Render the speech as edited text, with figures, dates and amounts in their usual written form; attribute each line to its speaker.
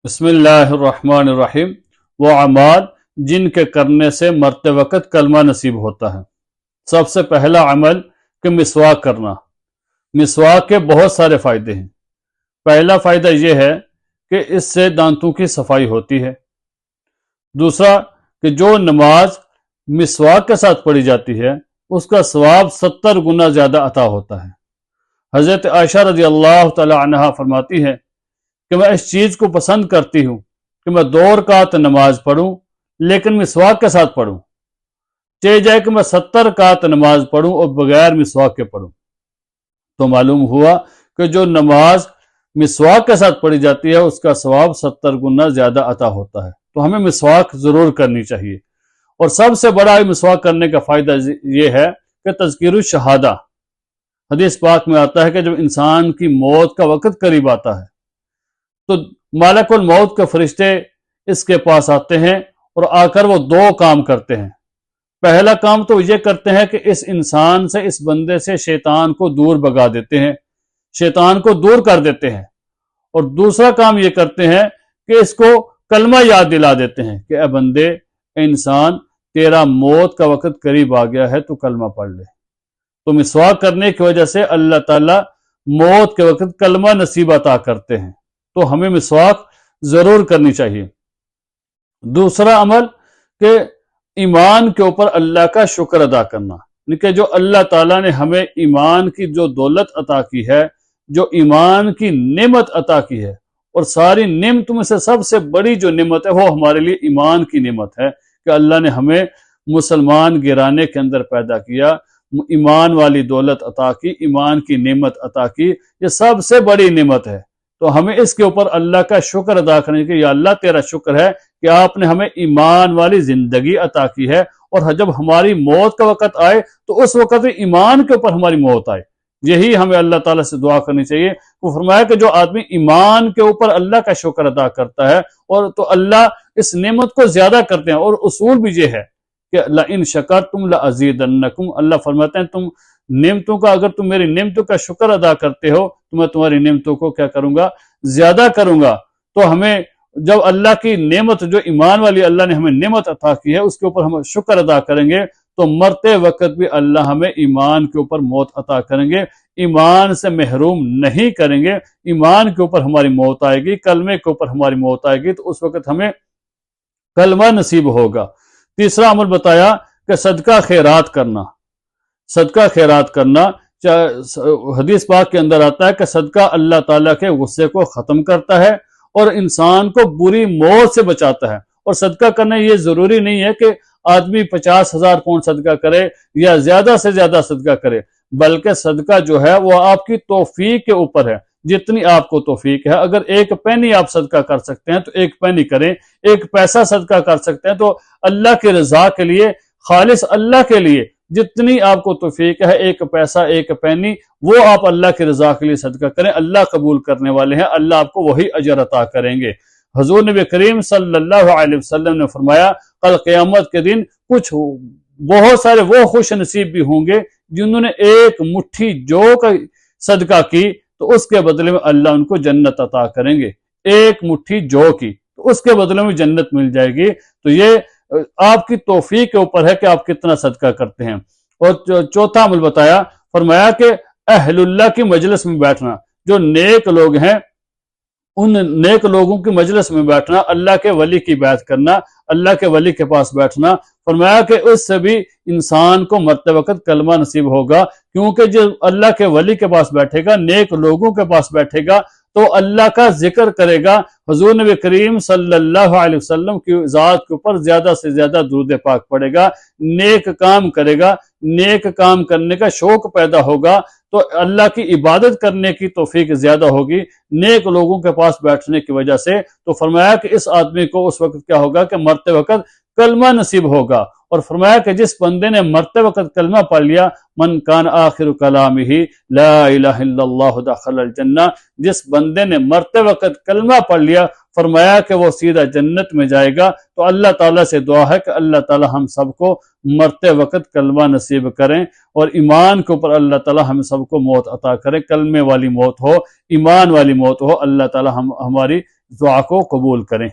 Speaker 1: بسم اللہ الرحمن الرحیم۔ وہ اعمال جن کے کرنے سے مرتے وقت کلمہ نصیب ہوتا ہے۔ سب سے پہلا عمل کہ مسواک کرنا۔ مسواک کے بہت سارے فائدے ہیں۔ پہلا فائدہ یہ ہے کہ اس سے دانتوں کی صفائی ہوتی ہے۔ دوسرا کہ جو نماز مسواک کے ساتھ پڑھی جاتی ہے اس کا ثواب 70 گنا زیادہ عطا ہوتا ہے۔ حضرت عائشہ رضی اللہ تعالی عنہا فرماتی ہے کہ میں اس چیز کو پسند کرتی ہوں کہ میں 2 رکعت نماز پڑھوں لیکن مسواک کے ساتھ پڑھوں، چاہے جائے کہ میں 70 رکعت نماز پڑھوں اور بغیر مسواک کے پڑھوں۔ تو معلوم ہوا کہ جو نماز مسواک کے ساتھ پڑھی جاتی ہے اس کا ثواب 70 گنا زیادہ عطا ہوتا ہے۔ تو ہمیں مسواک ضرور کرنی چاہیے۔ اور سب سے بڑا مسواک کرنے کا فائدہ یہ ہے کہ تذکیر الشہادہ۔ حدیث پاک میں آتا ہے کہ جب انسان کی موت کا وقت قریب آتا ہے تو ملک الموت کے فرشتے اس کے پاس آتے ہیں اور آ کر وہ 2 کام کرتے ہیں۔ پہلا کام تو یہ کرتے ہیں کہ اس انسان سے، اس بندے سے شیطان کو دور بھگا دیتے ہیں، شیطان کو دور کر دیتے ہیں۔ اور دوسرا کام یہ کرتے ہیں کہ اس کو کلمہ یاد دلا دیتے ہیں کہ اے بندے، اے انسان، تیرا موت کا وقت قریب آ گیا ہے تو کلمہ پڑھ لے۔ تو مسواک کرنے کی وجہ سے اللہ تعالیٰ موت کے وقت کلمہ نصیب عطا کرتے ہیں۔ تو ہمیں مسواک ضرور کرنی چاہیے۔ دوسرا عمل کہ ایمان کے اوپر اللہ کا شکر ادا کرنا، یعنی کہ جو اللہ تعالیٰ نے ہمیں ایمان کی جو دولت عطا کی ہے، جو ایمان کی نعمت عطا کی ہے، اور ساری نعمتوں میں سے سب سے بڑی جو نعمت ہے وہ ہمارے لیے ایمان کی نعمت ہے کہ اللہ نے ہمیں مسلمان گرانے کے اندر پیدا کیا، ایمان والی دولت عطا کی، ایمان کی نعمت عطا کی۔ یہ سب سے بڑی نعمت ہے۔ تو ہمیں اس کے اوپر اللہ کا شکر ادا کرنے کہ یا اللہ تیرا شکر ہے کہ آپ نے ہمیں ایمان والی زندگی عطا کی ہے، اور جب ہماری موت کا وقت آئے تو اس وقت ایمان کے اوپر ہماری موت آئے۔ یہی ہمیں اللہ تعالیٰ سے دعا کرنی چاہیے۔ وہ فرمایا کہ جو آدمی ایمان کے اوپر اللہ کا شکر ادا کرتا ہے اور تو اللہ اس نعمت کو زیادہ کرتے ہیں۔ اور اصول بھی یہ ہے کہ لئن شکرتم لازیدنکم، اللہ فرماتے ہیں تم نعمتوں کا، اگر تم میری نعمتوں کا شکر ادا کرتے ہو تو میں تمہاری نعمتوں کو کیا کروں گا؟ زیادہ کروں گا۔ تو ہمیں جب اللہ کی نعمت، جو ایمان والی اللہ نے ہمیں نعمت عطا کی ہے، اس کے اوپر ہم شکر ادا کریں گے تو مرتے وقت بھی اللہ ہمیں ایمان کے اوپر موت عطا کریں گے، ایمان سے محروم نہیں کریں گے۔ ایمان کے اوپر ہماری موت آئے گی، کلمے کے اوپر ہماری موت آئے گی تو اس وقت ہمیں کلمہ نصیب ہوگا۔ تیسرا عمل بتایا کہ صدقہ خیرات کرنا۔ صدقہ خیرات کرنا، حدیث پاک کے اندر آتا ہے کہ صدقہ اللہ تعالیٰ کے غصے کو ختم کرتا ہے اور انسان کو بری موت سے بچاتا ہے۔ اور صدقہ کرنا یہ ضروری نہیں ہے کہ آدمی 50,000 پاؤنڈ صدقہ کرے یا زیادہ سے زیادہ صدقہ کرے، بلکہ صدقہ جو ہے وہ آپ کی توفیق کے اوپر ہے، جتنی آپ کو توفیق ہے۔ اگر 1 پینی آپ صدقہ کر سکتے ہیں تو 1 پینی کریں، 1 پیسہ صدقہ کر سکتے ہیں تو اللہ کی رضا کے لیے، خالص اللہ کے لیے جتنی آپ کو توفیق ہے، 1 پیسہ، 1 پینی، وہ آپ اللہ کی رضا کے لیے صدقہ کریں۔ اللہ قبول کرنے والے ہیں، اللہ آپ کو وہی اجر عطا کریں گے۔ حضور نبی کریم صلی اللہ علیہ وسلم نے فرمایا کل قیامت کے دن کچھ بہت سارے وہ خوش نصیب بھی ہوں گے جنہوں نے 1 مٹھی جو کا صدقہ کی تو اس کے بدلے میں اللہ ان کو جنت عطا کریں گے۔ 1 مٹھی جو کی تو اس کے بدلے میں جنت مل جائے گی۔ تو یہ آپ کی توفیق کے اوپر ہے کہ آپ کتنا صدقہ کرتے ہیں۔ اور چوتھا عمل بتایا، فرمایا کہ اہل اللہ کی مجلس میں بیٹھنا، جو نیک لوگ ہیں ان نیک لوگوں کی مجلس میں بیٹھنا، اللہ کے ولی کی بیعت کرنا، اللہ کے ولی کے پاس بیٹھنا۔ فرمایا کہ اس سے بھی انسان کو مرتے وقت کلمہ نصیب ہوگا، کیونکہ جو اللہ کے ولی کے پاس بیٹھے گا، نیک لوگوں کے پاس بیٹھے گا تو اللہ کا ذکر کرے گا، حضور نبی کریم صلی اللہ علیہ وسلم کی ذات کے اوپر زیادہ سے زیادہ درود پاک پڑھے گا، نیک کام کرے گا، نیک کام کرنے کا شوق پیدا ہوگا تو اللہ کی عبادت کرنے کی توفیق زیادہ ہوگی نیک لوگوں کے پاس بیٹھنے کی وجہ سے۔ تو فرمایا کہ اس آدمی کو اس وقت کیا ہوگا کہ مرتے وقت کلمہ نصیب ہوگا۔ اور فرمایا کہ جس بندے نے مرتے وقت کلمہ پڑھ لیا، من کان آخر کلامہ لا الہ الا اللہ دخل الجنہ، جس بندے نے مرتے وقت کلمہ پڑھ لیا فرمایا کہ وہ سیدھا جنت میں جائے گا۔ تو اللہ تعالیٰ سے دعا ہے کہ اللہ تعالیٰ ہم سب کو مرتے وقت کلمہ نصیب کریں اور ایمان کے اوپر اللہ تعالیٰ ہم سب کو موت عطا کرے، کلمے والی موت ہو، ایمان والی موت ہو۔ اللہ تعالیٰ ہماری دعا کو قبول کریں۔